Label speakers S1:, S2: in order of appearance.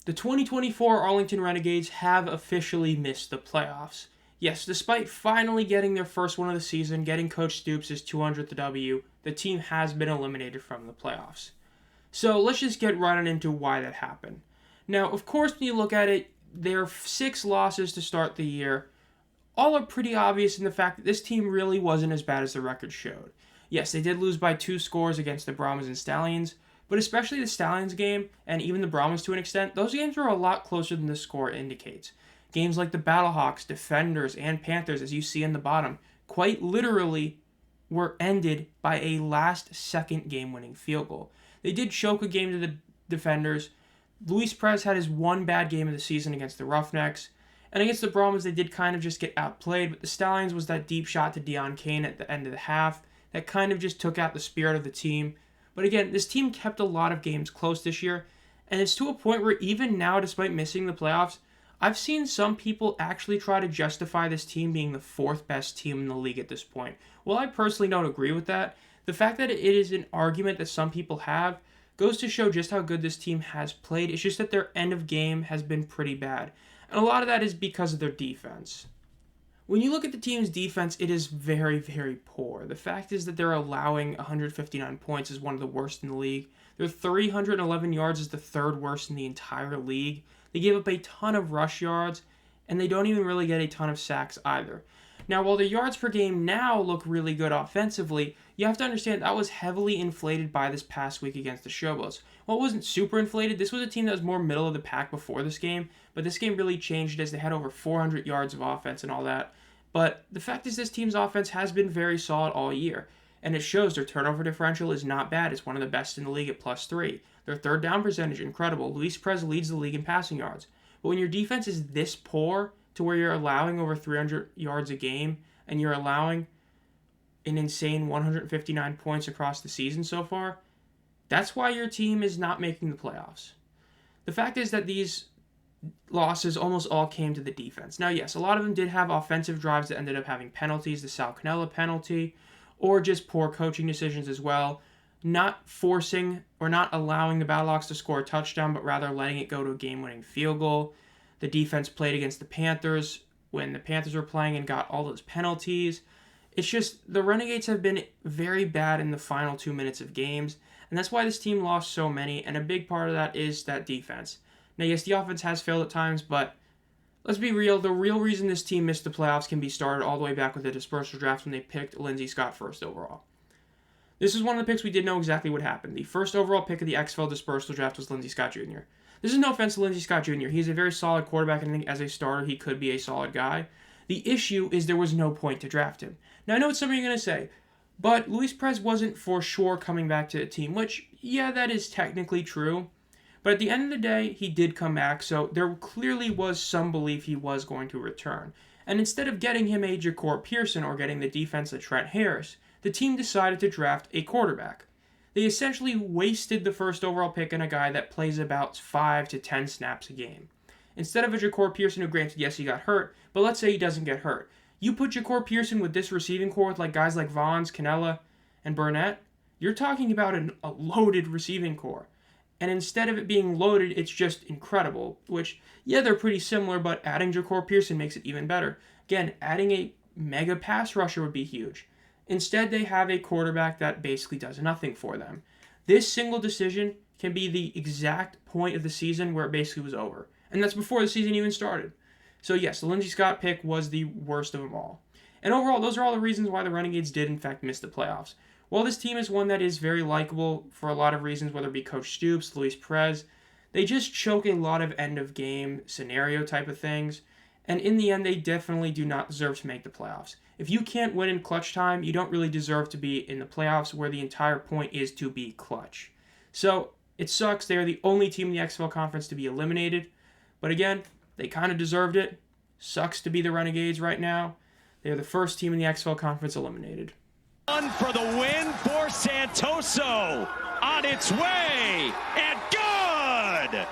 S1: The 2024 Arlington Renegades have officially missed the playoffs. Yes, despite finally getting their first win of the season, getting Coach Stoops' 200th W, the team has been eliminated from the playoffs. So let's just get right into why that happened. Now, of course, when you look at it, there are 6 losses to start the year. All are pretty obvious in the fact that this team really wasn't as bad as the record showed. Yes, they did lose by 2 scores against the Brahmas and Stallions, but especially the Stallions game, and even the Brahmas to an extent, those games were a lot closer than the score indicates. Games like the Battlehawks, Defenders, and Panthers, as you see in the bottom, quite literally were ended by a last-second game-winning field goal. They did choke a game to the Defenders. Luis Perez had his one bad game of the season against the Roughnecks, and against the Brahmas, they did kind of just get outplayed, but the Stallions was that deep shot to Deion Kane at the end of the half that kind of just took out the spirit of the team. But again, this team kept a lot of games close this year, and it's to a point where even now, despite missing the playoffs, I've seen some people actually try to justify this team being the 4th best team in the league at this point. Well, I personally don't agree with that. The fact that it is an argument that some people have goes to show just how good this team has played. It's just that their end of game has been pretty bad. And a lot of that is because of their defense. When you look at the team's defense, it is very, very poor. The fact is that they're allowing 159 points is one of the worst in the league. Their 311 yards is the 3rd worst in the entire league. They gave up a ton of rush yards, and they don't even really get a ton of sacks either. Now, while their yards per game now look really good offensively, you have to understand that was heavily inflated by this past week against the Showboats. While it wasn't super inflated, this was a team that was more middle of the pack before this game, but this game really changed as they had over 400 yards of offense and all that. But the fact is this team's offense has been very solid all year, and it shows their turnover differential is not bad. It's one of the best in the league at +3. Their 3rd down percentage, incredible. Luis Perez leads the league in passing yards. But when your defense is this poor to where you're allowing over 300 yards a game and you're allowing an insane 159 points across the season so far, that's why your team is not making the playoffs. The fact is that these losses almost all came to the defense. Now, yes, a lot of them did have offensive drives that ended up having penalties, the Sal Cannella penalty, or just poor coaching decisions as well. Not forcing or not allowing the Battlehawks to score a touchdown, but rather letting it go to a game-winning field goal. The defense played against the Panthers when the Panthers were playing and got all those penalties. It's just the Renegades have been very bad in the final 2 minutes of games, and that's why this team lost so many, and a big part of that is that defense. Now, yes, the offense has failed at times, but let's be real. The real reason this team missed the playoffs can be started all the way back with the dispersal draft when they picked Lindsey Scott first overall. This is one of the picks we did know exactly what happened. The first overall pick of the XFL dispersal draft was Lindsey Scott Jr. This is no offense to Lindsey Scott Jr. He's a very solid quarterback, and I think as a starter, he could be a solid guy. The issue is there was no point to draft him. Now, I know what some of you are going to say, but Luis Perez wasn't for sure coming back to the team, which, yeah, that is technically true. But at the end of the day, he did come back, so there clearly was some belief he was going to return. And instead of getting him a Ja'Cour Pearson or getting the defense of Trent Harris, the team decided to draft a quarterback. They essentially wasted the first overall pick on a guy that plays about 5 to 10 snaps a game. Instead of a Ja'Cour Pearson who, granted, yes, he got hurt, but let's say he doesn't get hurt. You put Ja'Cour Pearson with this receiving core with like guys like Vaughns, Cannella, and Burnett, you're talking about a loaded receiving core. And instead of it being loaded, it's just incredible, which, yeah, they're pretty similar, but adding Ja'Cour Pearson makes it even better. Again, adding a mega pass rusher would be huge. Instead, they have a quarterback that basically does nothing for them. This single decision can be the exact point of the season where it basically was over. And that's before the season even started. So yes, the Lindsey Scott pick was the worst of them all. And overall, those are all the reasons why the Renegades did in fact miss the playoffs. While this team is one that is very likable for a lot of reasons, whether it be Coach Stoops, Luis Perez, they just choke a lot of end-of-game scenario type of things. And in the end, they definitely do not deserve to make the playoffs. If you can't win in clutch time, you don't really deserve to be in the playoffs where the entire point is to be clutch. So it sucks. They're the only team in the XFL conference to be eliminated. But again, they kind of deserved it. Sucks to be the Renegades right now. They're the first team in the XFL conference eliminated.
S2: Run for the win for Santoso. On its way. And good!